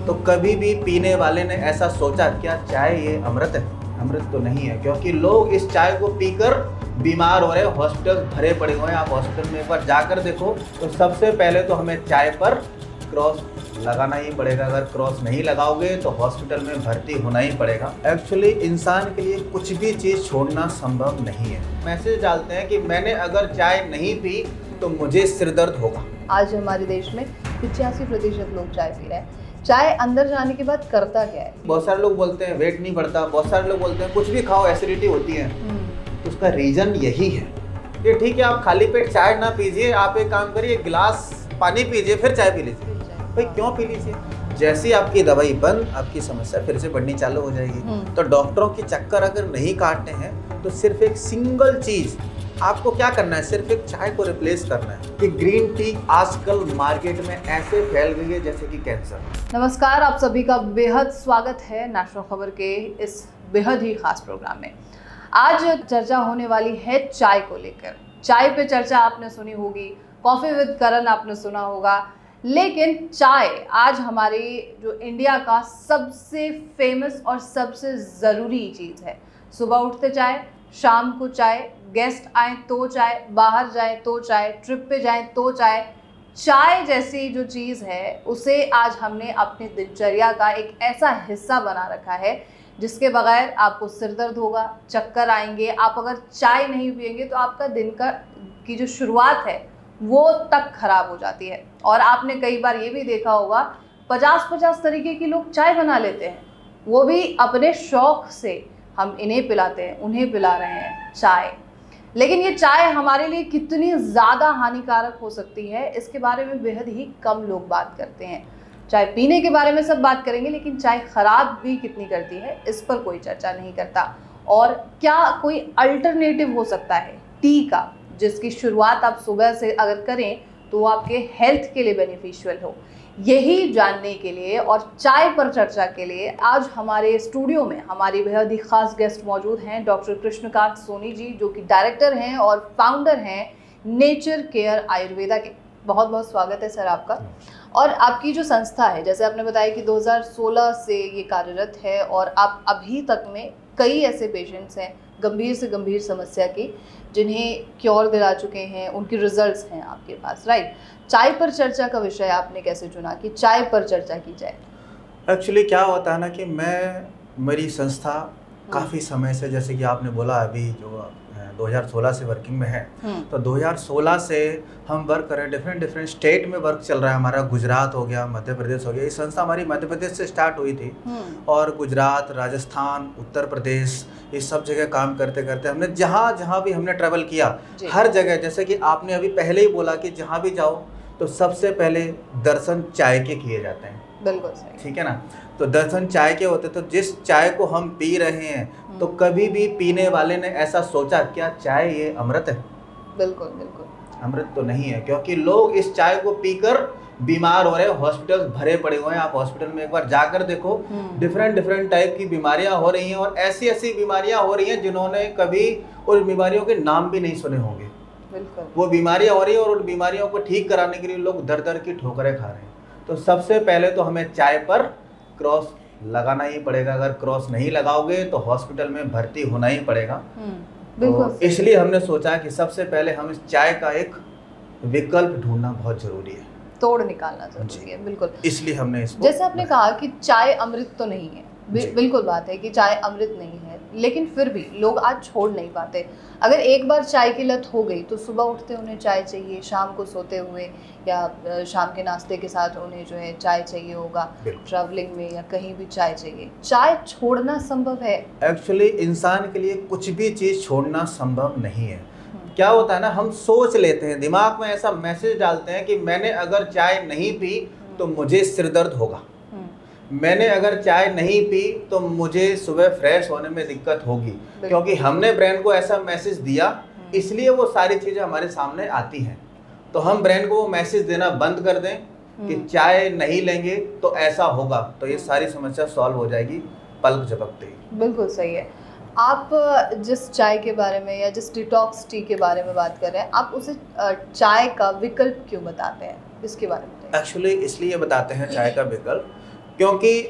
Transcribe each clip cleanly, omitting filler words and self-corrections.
तो कभी भी पीने वाले ने ऐसा सोचा क्या चाय ये अमृत है? अमृत तो नहीं है, क्योंकि लोग इस चाय को पीकर बीमार हो रहे हैं, हॉस्पिटल भरे पड़े हुए हैं। आप हॉस्पिटल में एक बार जाकर देखो तो सबसे पहले तो हमें चाय पर क्रॉस लगाना ही पड़ेगा। अगर क्रॉस नहीं लगाओगे तो हॉस्पिटल में भर्ती होना ही पड़ेगा। एक्चुअली इंसान के लिए कुछ भी चीज़ छोड़ना संभव नहीं है। मैसेज डालते हैं कि मैंने अगर चाय नहीं पी तो मुझे सिर दर्द होगा। आज हमारे देश में 85% लोग चाय पी रहे हैं। चाय अंदर जाने के बाद करता क्या है? बहुत सारे लोग बोलते हैं वेट नहीं बढ़ता, बहुत सारे लोग बोलते हैं कुछ भी खाओ एसिडिटी होती है। तो उसका रीज़न यही है कि ठीक है, आप खाली पेट चाय ना पीजिए, आप एक काम करिए, गिलास पानी पीजिए फिर चाय पी लीजिए। भाई क्यों पी लीजिए? जैसी आपकी दवाई बंद, आपकी समस्या फिर से बढ़नी चालू हो जाएगी। तो डॉक्टरों के चक्कर अगर नहीं काटने हैं तो सिर्फ एक सिंगल चीज़ आपको क्या करना है, सिर्फ एक चाय को रिप्लेस करना है। कि ग्रीन टी आजकल मार्केट में ऐसे फैल गई है जैसे कि कैंसर। नमस्कार, आप सभी का बेहद स्वागत है नेशनल खबर के इस बेहद ही खास प्रोग्राम में। आज चर्चा होने वाली है चाय को लेकर। चाय पे चर्चा आपने सुनी होगी, कॉफी विद करण आपने सुना होगा, लेकिन चाय आज हमारे जो इंडिया का सबसे फेमस और सबसे ज़रूरी चीज़ है। सुबह उठते चाय, शाम को चाय, गेस्ट आए तो चाय, बाहर जाए तो चाय, ट्रिप पे जाए तो चाय। चाय जैसी जो चीज़ है उसे आज हमने अपनी दिनचर्या का एक ऐसा हिस्सा बना रखा है जिसके बगैर आपको सिर दर्द होगा, चक्कर आएंगे। आप अगर चाय नहीं पिएंगे तो आपका दिन की जो शुरुआत है वो तक खराब हो जाती है। और आपने कई बार ये भी देखा होगा 50-50 तरीके की लोग चाय बना लेते हैं, वो भी अपने शौक़ से। हम इन्हें पिलाते हैं, उन्हें पिला रहे हैं चाय। लेकिन ये चाय हमारे लिए कितनी ज़्यादा हानिकारक हो सकती है इसके बारे में बेहद ही कम लोग बात करते हैं। चाय पीने के बारे में सब बात करेंगे, लेकिन चाय ख़राब भी कितनी करती है इस पर कोई चर्चा नहीं करता। और क्या कोई अल्टरनेटिव हो सकता है टी का, जिसकी शुरुआत आप सुबह से अगर करें तो वो आपके हेल्थ के लिए बेनिफिशियल हो? यही जानने के लिए और चाय पर चर्चा के लिए आज हमारे स्टूडियो में हमारी बेहद ही खास गेस्ट मौजूद हैं। डॉक्टर कृष्णकांत सोनी जी, जो कि डायरेक्टर हैं और फाउंडर हैं नेचर केयर आयुर्वेदा के। बहुत बहुत स्वागत है सर आपका। और आपकी जो संस्था है, जैसे आपने बताया कि 2016 से ये कार्यरत है और आप अभी तक में कई ऐसे पेशेंट्स हैं गंभीर से गंभीर समस्या की जिन्हें क्योर दिला चुके हैं, उनके रिजल्ट्स हैं आपके पास, राइट? चाय पर चर्चा का विषय आपने कैसे चुना कि चाय पर चर्चा की जाए? एक्चुअली क्या होता है ना कि मेरी संस्था काफ़ी समय से, जैसे कि आपने बोला अभी जो 2016 से वर्किंग में है, तो 2016 से हम वर्क कर रहे हैं। डिफरेंट स्टेट में वर्क चल रहा है हमारा। गुजरात हो गया, मध्य प्रदेश हो गया। ये संस्था हमारी मध्य प्रदेश से स्टार्ट हुई थी और गुजरात, राजस्थान, उत्तर प्रदेश, ये सब जगह काम करते करते हमने जहाँ भी हमने ट्रैवल किया, हर जगह, जैसे कि आपने अभी पहले ही बोला कि जहाँ भी जाओ तो सबसे पहले दर्शन चाय के किए जाते हैं। बिल्कुल सही, ठीक है ना? तो दर्शन चाय के होते, तो जिस चाय को हम पी रहे हैं तो कभी भी पीने वाले ने ऐसा सोचा क्या चाय ये अमृत है? बिल्कुल बिल्कुल अमृत तो नहीं है, क्योंकि लोग इस चाय को पीकर बीमार हो रहे हैं, हॉस्पिटल भरे पड़े हुए हैं। आप हॉस्पिटल में एक बार जाकर देखो, डिफरेंट टाइप की बीमारियां हो रही हैं और ऐसी ऐसी बीमारियां हो रही हैं जिन्होंने कभी उन बीमारियों के नाम भी नहीं सुने होंगे। बिल्कुल, वो बीमारियां हो रही हैं और उन बीमारियों को ठीक कराने के लिए लोग दर दर की ठोकरें खा रहे हैं। तो सबसे पहले तो हमें चाय पर क्रॉस लगाना ही पड़ेगा। अगर क्रॉस नहीं लगाओगे तो हॉस्पिटल में भर्ती होना ही पड़ेगा। तो इसलिए हमने सोचा कि सबसे पहले हम इस चाय का एक विकल्प ढूंढना बहुत जरूरी है, तोड़ निकालना जरूरी है। बिल्कुल, इसलिए हमने इसको, जैसे आपने कहा कि चाय अमृत तो नहीं है, बिल्कुल बात है कि चाय अमृत नहीं है, लेकिन फिर भी लोग आज छोड़ नहीं पाते। अगर एक बार चाय की लत हो गई तो सुबह उठते उन्हें चाय चाहिए, शाम को सोते हुए या शाम के नाश्ते के साथ उन्हें जो है चाय चाहिए होगा, ट्रैवलिंग में या कहीं भी चाय चाहिए। चाय छोड़ना संभव है? एक्चुअली इंसान के लिए कुछ भी चीज़ छोड़ना संभव नहीं है। क्या होता है ना, हम सोच लेते हैं, दिमाग में ऐसा मैसेज डालते हैं कि मैंने अगर चाय नहीं पी तो मुझे सिर दर्द होगा, मैंने अगर चाय नहीं पी तो मुझे सुबह फ्रेश होने में दिक्कत होगी, क्योंकि हमने ब्रेन को ऐसा मैसेज दिया, इसलिए वो सारी चीज़ें हमारे सामने आती हैं। तो हम ब्रेन को वो मैसेज देना बंद कर दें कि चाय नहीं लेंगे तो ऐसा होगा, तो ये सारी समस्या सॉल्व हो जाएगी पलक झपकते ही। बिल्कुल सही है। आप जिस चाय के बारे में या जिस डिटॉक्स टी के बारे में बात कर रहे हैं, आप उसे चाय का विकल्प क्यों बताते हैं, इसके बारे में? एक्चुअली इसलिए बताते हैं चाय का विकल्प क्योंकि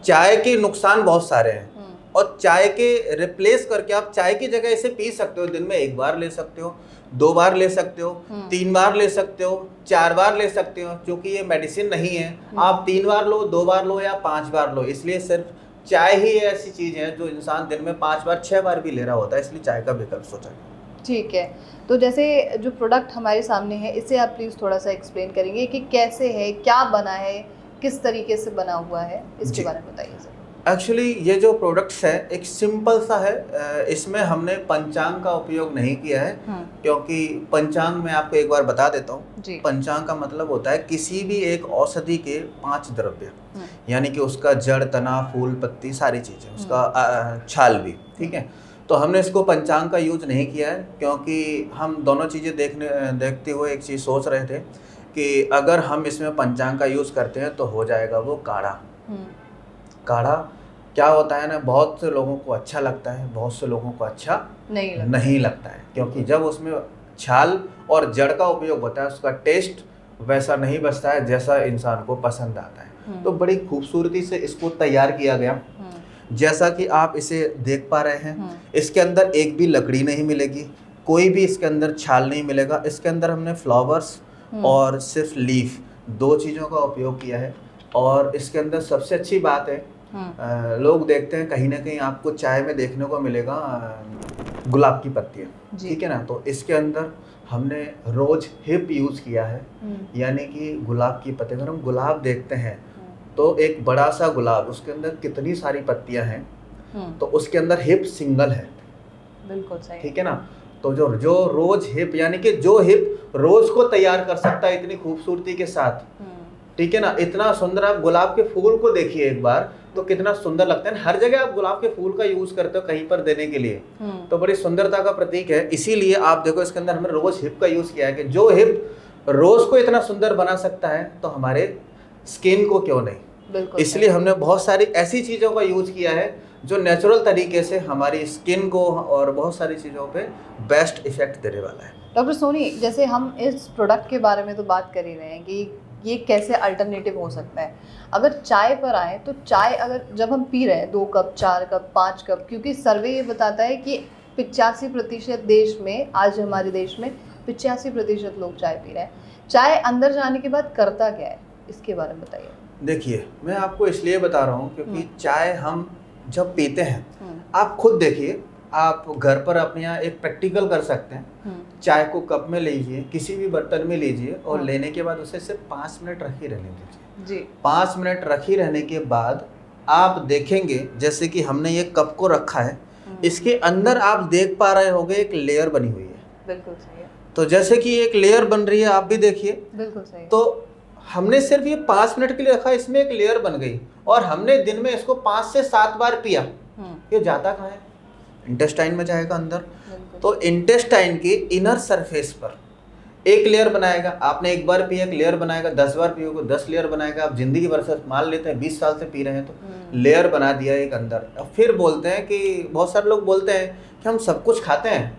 चाय के नुकसान बहुत सारे हैं और चाय के रिप्लेस करके आप चाय की जगह इसे पी सकते हो। दिन में 1 बार ले सकते हो, 2 बार ले सकते हो, 3 बार ले सकते हो, 4 बार ले सकते हो। क्योंकि ये मेडिसिन नहीं है, आप 3 बार लो, 2 बार लो या 5 बार लो। इसलिए सिर्फ चाय ही ऐसी चीज़ है जो इंसान दिन में 5 बार 6 बार भी ले रहा होता है, इसलिए चाय का विकल्प सोचा गया। ठीक है, तो जैसे जो प्रोडक्ट हमारे सामने है इसे आप प्लीज़ थोड़ा सा एक्सप्लेन करेंगे कि कैसे है, क्या बना है, किस तरीके से बना हुआ है, इसके बारे में बताइए सर। एक्चुअली ये जो प्रोडक्ट्स है एक सिंपल सा है, इसमें हमने पंचांग का उपयोग नहीं किया है, क्योंकि पंचांग मैं आपको एक बार बता देता हूँ। पंचांग का मतलब होता है किसी भी एक औषधि के 5 द्रव्य, यानी कि उसका जड़, तना, फूल, पत्ती, सारी चीज़ें, उसका छाल भी, ठीक है। तो हमने इसको पंचांग का यूज नहीं किया है, क्योंकि हम दोनों चीज़ें देखते हुए एक चीज़ सोच रहे थे कि अगर हम इसमें पंचांग का यूज़ करते हैं तो हो जाएगा वो काढ़ा। काढ़ा क्या होता है ना, बहुत से लोगों को अच्छा लगता है, बहुत से लोगों को अच्छा नहीं लगता है, क्योंकि जब उसमें छाल और जड़ का उपयोग होता है उसका टेस्ट वैसा नहीं बचता है जैसा इंसान को पसंद आता है। तो बड़ी खूबसूरती से इसको तैयार किया गया, जैसा कि आप इसे देख पा रहे हैं। इसके अंदर एक भी लकड़ी नहीं मिलेगी, कोई भी इसके अंदर छाल नहीं मिलेगा। इसके अंदर हमने फ्लावर्स और सिर्फ लीफ, 2 चीज़ों का उपयोग किया है। और इसके अंदर सबसे अच्छी बात है, लोग देखते हैं कहीं ना कहीं आपको चाय में देखने को मिलेगा गुलाब की पत्तियाँ, ठीक है ना। तो इसके अंदर हमने रोज हिप यूज़ किया है, यानी कि गुलाब की पत्ती। अगर हम गुलाब देखते हैं तो एक बड़ा सा गुलाब, उसके अंदर कितनी सारी पत्तियां हैं, तो उसके अंदर हिप सिंगल है, बिल्कुल सही, ठीक है ना। तो जो रोज हिप, यानी कि जो हिप रोज को तैयार कर सकता है इतनी खूबसूरती के साथ, ठीक है ना। इतना सुंदर, आप गुलाब के फूल को देखिए एक बार तो कितना सुंदर लगता है। हर जगह आप गुलाब के फूल का यूज करते हो कहीं पर देने के लिए, तो बड़ी सुंदरता का प्रतीक है। इसीलिए आप देखो इसके अंदर हमने रोज हिप का यूज किया है कि जो हिप रोज को इतना सुंदर बना सकता है तो हमारे स्किन को क्यों नहीं। इसलिए हमने बहुत सारी ऐसी चीज़ों का यूज किया है जो नेचुरल तरीके से हमारी स्किन को और बहुत सारी चीज़ों पे बेस्ट इफेक्ट देने वाला है। डॉक्टर सोनी, जैसे हम इस प्रोडक्ट के बारे में तो बात कर ही रहे हैं कि ये कैसे अल्टरनेटिव हो सकता है। अगर चाय पर आए तो चाय अगर जब हम पी रहे हैं 2 कप, 4 कप, 5 कप, क्योंकि सर्वे ये बताता है कि 85% देश में, आज हमारे देश में 85% लोग चाय पी रहे हैं। चाय अंदर जाने के बाद करता क्या है, इसके बारे में बताइए। देखिए, मैं आपको इसलिए बता रहा हूँ क्योंकि चाय हम जब पीते हैं, आप खुद देखिए, आप घर पर अपने यहाँ एक प्रैक्टिकल कर सकते हैं। चाय को कप में लीजिए, किसी भी बर्तन में लीजिए और लेने के बाद उसे सिर्फ 5 मिनट रखी रहने दीजिए जी। 5 मिनट रखी रहने के बाद आप देखेंगे, जैसे कि हमने ये कप को रखा है, इसके अंदर आप देख पा रहे होंगे एक लेयर बनी हुई है। बिल्कुल सही है। तो जैसे कि एक लेयर बन रही है, आप भी देखिए। बिल्कुल सही। तो हमने सिर्फ ये 5 मिनट के लिए रखा, इसमें एक लेयर बन गई और हमने दिन में इसको 5 से 7 बार पिया। ये जाता कहाँ है? इंटेस्टाइन में जाएगा अंदर। तो इंटेस्टाइन की इनर सरफेस पर एक लेयर बनाएगा। आपने एक बार पिया, एक लेयर बनाएगा, 10 बार पियोगे 10 लेयर बनाएगा। आप जिंदगी भर से मान लेते हैं 20 साल से पी रहे हैं तो लेयर बना दिया एक अंदर। फिर बोलते हैं कि बहुत सारे लोग बोलते हैं कि हम सब कुछ खाते हैं।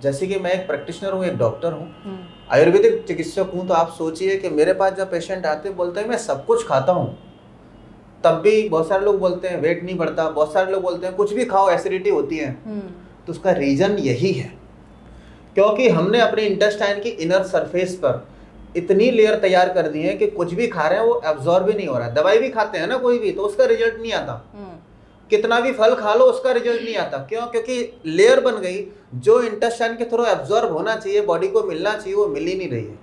जैसे कि मैं एक प्रैक्टिशनर हूँ, एक डॉक्टर हूँ, आयुर्वेदिक चिकित्सक हूँ, तो आप सोचिए कि मेरे पास जब पेशेंट आते हैं बोलते हैं मैं सब कुछ खाता हूँ, तब भी बहुत सारे लोग बोलते हैं वेट नहीं बढ़ता। बहुत सारे लोग बोलते हैं कुछ भी खाओ एसिडिटी होती है। तो उसका रीज़न यही है क्योंकि हमने अपने इंटेस्टाइन की इनर सरफेस पर इतनी लेयर तैयार कर दी है कि कुछ भी खा रहे हैं वो एब्जॉर्ब भी नहीं हो रहा है। दवाई भी खाते हैं ना कोई भी, तो उसका रिजल्ट नहीं आता। कितना भी फल खा लो उसका रिजल्ट नहीं आता। क्यों? क्योंकि लेयर बन गई, जो इंटेस्टाइन के थ्रू एब्जॉर्ब होना चाहिए, बॉडी को मिलना चाहिए, वो मिल ही नहीं रही है।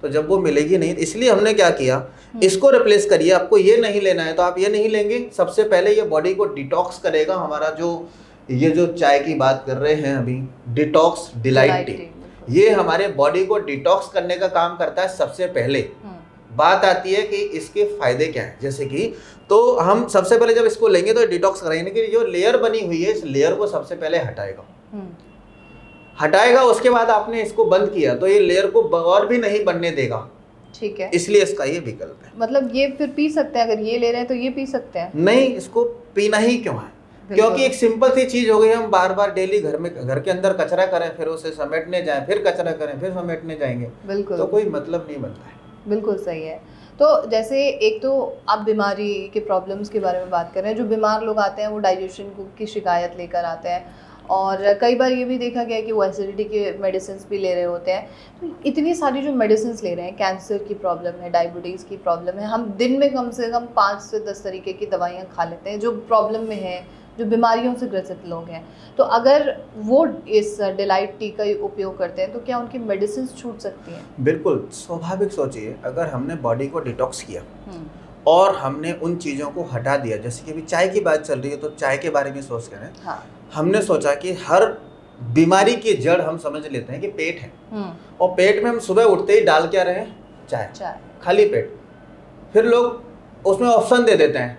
तो जब वो मिलेगी नहीं, इसलिए हमने क्या किया, इसको रिप्लेस करिए। आपको ये नहीं लेना है तो आप ये नहीं लेंगे। सबसे पहले ये बॉडी को डिटॉक्स करेगा। हमारा जो चाय की बात कर रहे हैं अभी, डिटॉक्स डिलाइट टी, ये हमारे बॉडी को डिटॉक्स करने का काम करता है सबसे पहले। बात आती है कि इसके फायदे क्या हैं, जैसे कि तो हम सबसे पहले जब इसको लेंगे तो डिटॉक्स करेंगे कि जो लेयर बनी हुई है इस लेयर को सबसे पहले हटाएगा। उसके बाद आपने इसको बंद किया तो ये लेयर को और भी नहीं बनने देगा। ठीक है, इसलिए इसका ये विकल्प है। मतलब ये फिर पी सकते हैं, अगर ये ले रहे हैं तो ये पी सकते हैं? नहीं, इसको पीना ही क्यों है? क्योंकि एक सिंपल सी चीज हो गई, हम बार बार डेली घर के अंदर कचरा करें, फिर उसे समेटने जाएं, फिर कचरा करें, फिर समेटने जाएंगे, बिल्कुल, तो कोई मतलब नहीं बनता है। बिल्कुल सही है। तो जैसे एक तो आप बीमारी के प्रॉब्लम्स के बारे में बात कर रहे हैं, जो बीमार लोग आते हैं वो डाइजेशन की शिकायत लेकर आते हैं, और कई बार ये भी देखा गया है कि वो एसिडिटी के मेडिसिन भी ले रहे होते हैं। तो इतनी सारी जो मेडिसिन ले रहे हैं, कैंसर की प्रॉब्लम है, डायबिटीज़ की प्रॉब्लम है, हम दिन में कम से कम 5 से 10 तरीके की दवाइयाँ खा लेते हैं जो प्रॉब्लम में है, जो बीमारियों से ग्रसित लोग हैं। तो अगर वो इस डिलाइट टी का उपयोग करते हैं तो क्या उनकी मेडिसिन छूट सकती हैं? बिल्कुल स्वाभाविक सोचिए, अगर हमने बॉडी को डिटॉक्स किया और हमने उन चीज़ों को हटा दिया, जैसे कि अभी चाय की बात चल रही है तो चाय के बारे में सोच रहे हैं। हाँ। हमने सोचा कि हर बीमारी की जड़ हम समझ लेते हैं कि पेट है, और पेट में हम सुबह उठते ही डाल क्या रहे हैं, चाय, खाली पेट। फिर लोग उसमें ऑप्शन दे देते हैं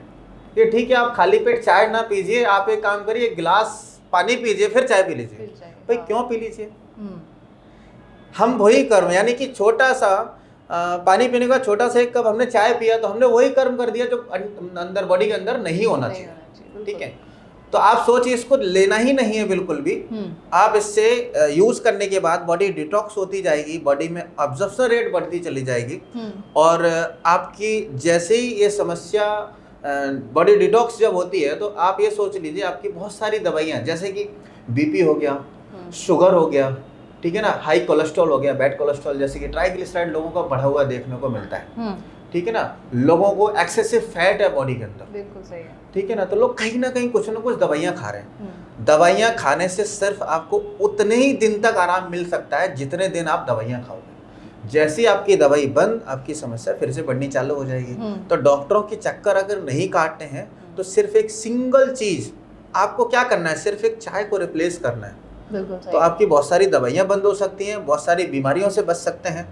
कि ठीक है आप खाली पेट चाय ना पीजिए, आप एक काम करिए, एक गिलास पानी पीजिए फिर चाय पी लीजिए। भाई क्यों पी लीजिए? हम वही कर्म, यानी कि छोटा सा पानी पीने का छोटा सा एक कप हमने चाय पिया तो हमने वही कर्म कर दिया जो अंदर बॉडी के अंदर नहीं होना चाहिए। ठीक है, तो आप सोचिए इसको लेना ही नहीं है बिल्कुल भी। आप इससे यूज करने के बाद बॉडी डिटॉक्स होती जाएगी, बॉडी में अब्जॉर्प्शन रेट बढ़ती चली जाएगी, और आपकी जैसे ही ये समस्या बॉडी डिटॉक्स जब होती है तो आप ये सोच लीजिए आपकी बहुत सारी दवाइयाँ, जैसे कि बीपी हो गया, शुगर हो गया, ठीक है ना, हाई कोलेस्ट्रॉल हो गया, बैड कोलेस्ट्रॉल, जैसे कि ट्राइग्लिसराइड लोगों का बढ़ा हुआ देखने को मिलता है, ठीक है ना, लोगों को एक्सेसिव फैट है बॉडी के अंदर, बिल्कुल सही है, ठीक है ना, तो लोग कहीं ना कहीं कुछ ना कुछ दवाइयाँ खा रहे हैं। दवाइयाँ खाने से सिर्फ आपको उतने ही दिन तक आराम मिल सकता है जितने दिन आप दवाइयाँ खाओगे। जैसी आपकी दवाई बंद, आपकी समस्या फिर से बढ़नी चालू हो जाएगी। तो डॉक्टरों के चक्कर अगर नहीं काटते हैं तो सिर्फ एक सिंगल चीज आपको क्या करना है, सिर्फ एक चाय को रिप्लेस करना है, तो आपकी बहुत सारी दवाइयाँ बंद हो सकती हैं, बहुत सारी बीमारियों से बच सकते हैं।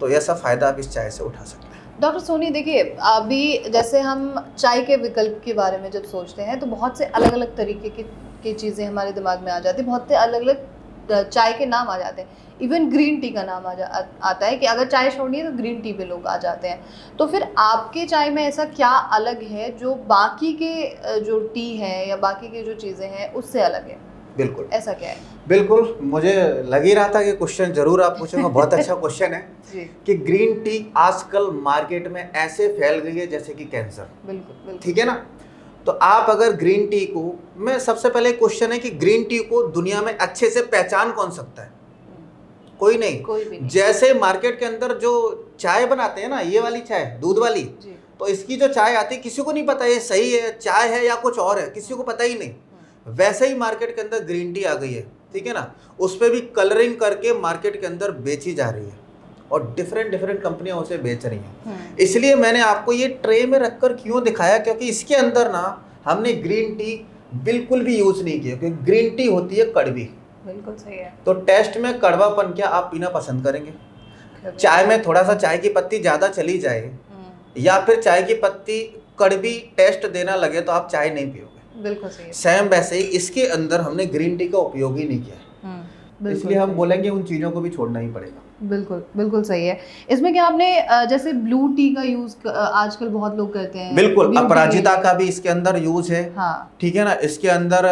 तो ऐसा फायदा आप इस चाय से उठा सकते हैं। डॉक्टर सोनी, देखिए अभी जैसे हम चाय के विकल्प के बारे में जब सोचते हैं तो बहुत से अलग अलग तरीके की चीज़ें हमारे दिमाग में आ जाती हैं, बहुत से अलग अलग चाय के नाम आ जाते हैं, इवन ग्रीन टी का नाम आता है कि अगर चाय छोड़नी है तो ग्रीन टी पे लोग आ जाते हैं। तो फिर आपके चाय में ऐसा क्या अलग है जो बाकी के जो टी है या बाकी के जो चीज़ें हैं उससे अलग है? बिल्कुल, ऐसा क्या है? बिल्कुल, मुझे लग ही रहा था कि क्वेश्चन जरूर आप पूछेंगे, बहुत अच्छा क्वेश्चन है कि ग्रीन टी आजकल मार्केट में ऐसे फैल गई है जैसे कि कैंसर। बिल्कुल, ठीक है ना। तो आप अगर ग्रीन टी को, मैं सबसे पहले क्वेश्चन है कि ग्रीन टी को दुनिया में अच्छे से पहचान कौन सकता है? कोई नहीं, कोई भी नहीं। जैसे मार्केट के अंदर जो चाय बनाते हैं ना, ये वाली चाय दूध वाली, तो इसकी जो चाय आती है किसी को नहीं पता ये सही है, चाय है या कुछ और है, किसी को पता ही नहीं। वैसे ही मार्केट के अंदर ग्रीन टी आ गई है, ठीक है ना, उस पर भी कलरिंग करके मार्केट के अंदर बेची जा रही है और डिफरेंट कंपनियां उसे बेच रही हैं। इसलिए मैंने आपको ये ट्रे में रखकर क्यों दिखाया, क्योंकि इसके अंदर ना हमने ग्रीन टी बिल्कुल भी यूज नहीं किया, क्योंकि ग्रीन टी होती है कड़वी। बिल्कुल सही है। तो टेस्ट में कड़वापन क्या आप पीना पसंद करेंगे? चाय में थोड़ा सा चाय की पत्ती ज्यादा चली जाए या फिर चाय की पत्ती कड़वी टेस्ट देना लगे तो आप चाय नहीं पियोगे। बिल्कुल सही है। सेम वैसे ही इसके अंदर हमने ग्रीन टी का उपयोग ही नहीं किया, इसलिए हम बोलेंगे उन चीज़ों को भी छोड़ना ही पड़ेगा। बिल्कुल सही है। इसमें क्या आपने जैसे ब्लू टी का यूज आजकल बहुत लोग करते हैं, बिल्कुल, अपराजिता का भी इसके अंदर यूज है, हाँ, ठीक है ना, इसके अंदर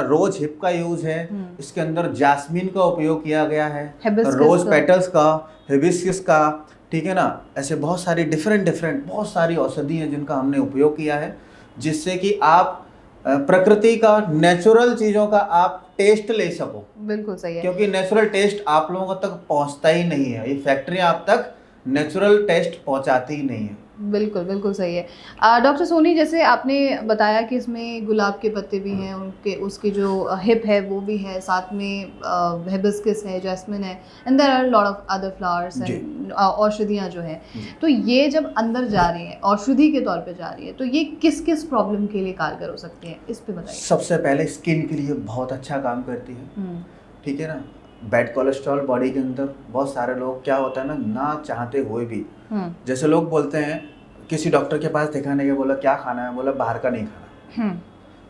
रोज हिप का यूज है, इसके अंदर जास्मीन का उपयोग किया गया है, रोज पेटल्स का, हिबिस्कस का, ठीक है ना, ऐसे बहुत सारी डिफरेंट बहुत सारी औषधि हैं जिनका हमने उपयोग किया है, जिससे कि आप प्रकृति का, नेचुरल चीज़ों का आप टेस्ट ले सको। बिल्कुल सही है, क्योंकि नेचुरल टेस्ट आप लोगों तक पहुंचता ही नहीं है, ये फैक्ट्रियां आप तक नेचुरल टेस्ट पहुंचाती ही नहीं है। बिल्कुल सही है। डॉक्टर सोनी, जैसे आपने बताया कि इसमें गुलाब के पत्ते भी हैं, उनके उसकी जो हिप है वो भी है, साथ में हिबिस्कस है, जैस्मिन है, and there are lot of other flowers and औषधियाँ जो हैं। तो ये जब अंदर जा रही है, औषधि के तौर पे जा रही है, तो ये किस किस प्रॉब्लम के लिए कारगर हो सकती है, इस पे बताइए। सबसे पहले स्किन के लिए बहुत अच्छा काम करती है, ठीक है ना। बैड कोलेस्ट्रॉल बॉडी के अंदर, बहुत सारे लोग क्या होता है ना चाहते हुए भी, जैसे लोग बोलते हैं किसी डॉक्टर के पास दिखाने के, बोला क्या खाना है, बोला बाहर का नहीं खाना,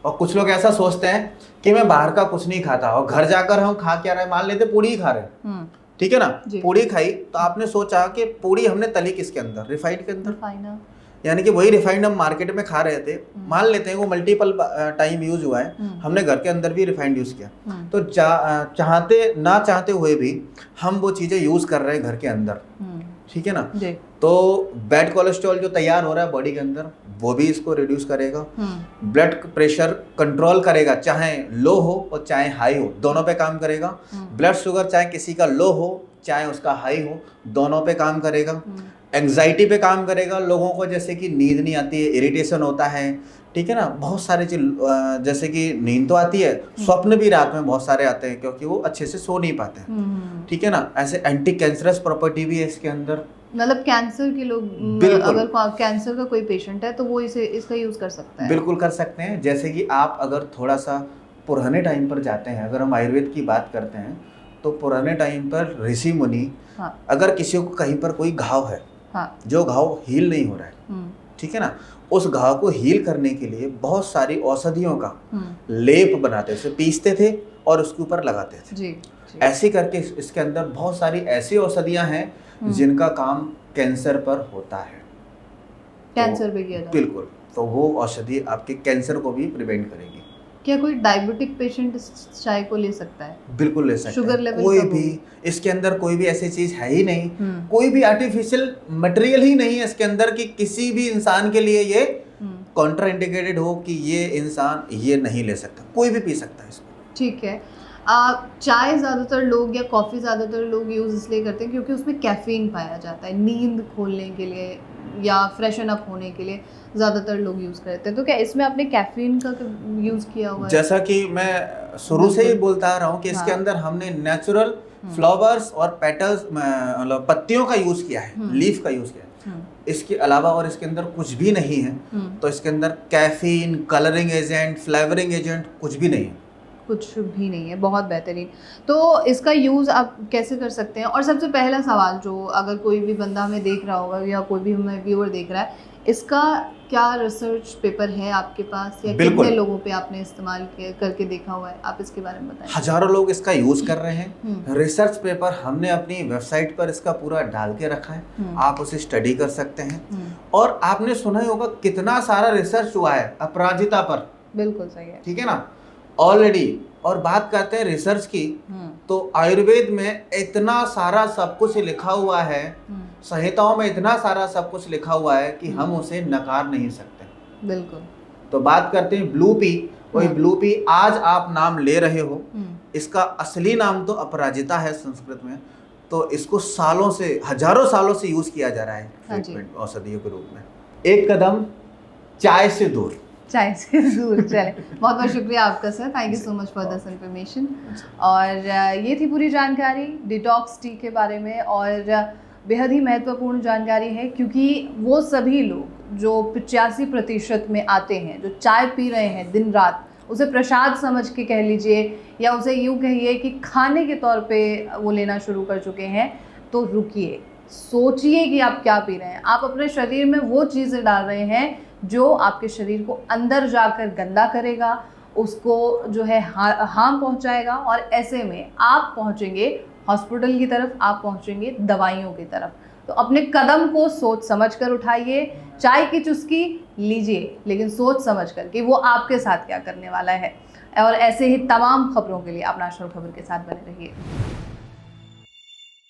और कुछ लोग ऐसा सोचते हैं कि मैं बाहर का कुछ नहीं खाता, और घर जाकर हम खा क्या रहे, मान लेते पूड़ी ही खा रहे, ठीक है ना, पूड़ी खाई तो आपने सोचा कि पूड़ी हमने तली किसके अंदर, रिफाइंड के अंदर, यानी कि वही रिफाइंड हम मार्केट में खा रहे थे, मान लेते हैं वो मल्टीपल टाइम यूज हुआ है, हमने घर के अंदर भी रिफाइंड यूज किया, तो चाहते ना चाहते हुए भी हम वो चीज़ें यूज कर रहे हैं घर के अंदर, ठीक है ना। जी। तो बैड कोलेस्ट्रॉल जो तैयार हो रहा है बॉडी के अंदर वो भी इसको रिड्यूस करेगा। ब्लड प्रेशर कंट्रोल करेगा, चाहे लो हो और चाहे हाई हो, दोनों पे काम करेगा। ब्लड शुगर चाहे किसी का लो हो चाहे उसका हाई हो, दोनों पे काम करेगा। एंग्जाइटी पे काम करेगा, लोगों को जैसे कि नींद नहीं आती है, इरिटेशन होता है, ठीक है ना, बहुत सारे चीज, जैसे कि नींद तो आती है, स्वप्न भी रात में बहुत सारे आते हैं क्योंकि वो अच्छे से सो नहीं पाते हैं, ठीक है ना। ऐसे एंटी कैंसरस प्रॉपर्टी भी है इसके अंदर। मतलब कैंसर के लोग, बिल्कुल। अगर कैंसर का कोई पेशेंट है तो वो इसका यूज कर सकता है। बिल्कुल कर सकते हैं। जैसे कि आप अगर थोड़ा सा पुराने टाइम पर जाते हैं, अगर हम आयुर्वेद की बात करते हैं तो पुराने टाइम पर ऋषि मुनि, हाँ। अगर किसी को कहीं पर कोई घाव है, हाँ। जो घाव हील नहीं हो रहा है, ठीक है ना, उस घाव को हील करने के लिए बहुत सारी औषधियों का लेप बनाते थे, पीसते थे और उसके ऊपर लगाते थे। जी। ऐसे करके इसके अंदर बहुत सारी ऐसी औषधियां हैं जिनका काम कैंसर पर होता है। कैंसर पे किया जाता है। बिल्कुल। तो वो औषधि आपके कैंसर को भी प्रिवेंट करेगी। क्या कोई डायबिटिक पेशेंट इस चाय को ले सकता है? बिल्कुल ले सकता है। शुगर लेवल कोई कम भी, होगी। इसके अंदर कोई भी ऐसी चीज है ही नहीं, कोई भी आर्टिफिशियल मटेरियल ही नहीं है इसके अंदर कि किसी भी इंसान के लिए ये कॉन्ट्राइंडिकेटेड हो कि ये इंसान ये नहीं ले सकता, कोई भी पी सकता है इसको। ठीक है। चाय ज़्यादातर लोग या कॉफ़ी ज़्यादातर लोग यूज़ इसलिए करते हैं क्योंकि उसमें कैफ़ीन पाया जाता है, नींद खोलने के लिए या फ्रेशन अप होने के लिए ज़्यादातर लोग यूज़ करते हैं। तो क्या इसमें आपने कैफ़ीन का यूज़ किया हुआ है? जैसा कि मैं शुरू से ही बोलता आ रहा हूँ कि इसके अंदर हमने नेचुरल फ्लावर्स और पेटल्स, मतलब पत्तियों का यूज़ किया है, लीफ का यूज़ किया है। इसके अलावा और इसके अंदर कुछ भी नहीं है। तो इसके अंदर caffeine, colouring agent, flavouring agent कुछ भी नहीं है। कुछ भी नहीं है। बहुत बेहतरीन। तो इसका यूज़ आप कैसे कर सकते हैं? और सबसे पहला सवाल जो अगर कोई भी बंदा हमें देख रहा होगा या कोई भी हमें व्यूअर देख रहा है, इसका क्या रिसर्च पेपर है आपके पास या कितने लोगों पे आपने इस्तेमाल करके देखा हुआ है? आप इसके बारे में बताएं। हजारों लोग इसका यूज कर रहे हैं। रिसर्च पेपर हमने अपनी वेबसाइट पर इसका पूरा डाल के रखा है, आप उसे स्टडी कर सकते हैं। और आपने सुना ही होगा कितना सारा रिसर्च हुआ है अपराजिता पर। बिल्कुल सही है। ठीक है ना, ऑलरेडी। और बात करते हैं रिसर्च की, तो आयुर्वेद में इतना सारा सब कुछ लिखा हुआ है, संहिताओं में इतना सारा सब कुछ लिखा हुआ है कि हम उसे नकार नहीं सकते। बिल्कुल। तो बात करते हैं ब्लू पी। वही ब्लू पी आज आप नाम ले रहे हो, इसका असली नाम तो अपराजिता है संस्कृत में। तो इसको सालों से, हजारों सालों से यूज किया जा रहा है ट्रीटमेंट औषधियों के रूप में। एक कदम चाय से दूर। चाय से दूर। चले, बहुत बहुत शुक्रिया आपका sir, thank you so much for this information. और ये थी पूरी जानकारी डिटॉक्स टी के बारे में, और बेहद ही महत्वपूर्ण जानकारी है क्योंकि वो सभी लोग जो 85% में आते हैं, जो चाय पी रहे हैं दिन रात, उसे प्रसाद समझ के कह लीजिए या उसे यूँ कहिए कि खाने के तौर पे वो लेना शुरू कर चुके हैं, तो रुकिए, सोचिए कि आप क्या पी रहे हैं। आप अपने शरीर में वो चीज़ें डाल रहे हैं जो आपके शरीर को अंदर जाकर गंदा करेगा, उसको जो है हार्म पहुंचाएगा, और ऐसे में आप पहुंचेंगे हॉस्पिटल की तरफ, आप पहुंचेंगे दवाइयों की तरफ। तो अपने कदम को सोच समझ कर उठाइए, चाय की चुस्की लीजिए, लेकिन सोच समझ कर कि वो आपके साथ क्या करने वाला है। और ऐसे ही तमाम खबरों के लिए आप नेशनल खबर के साथ बने रहिए।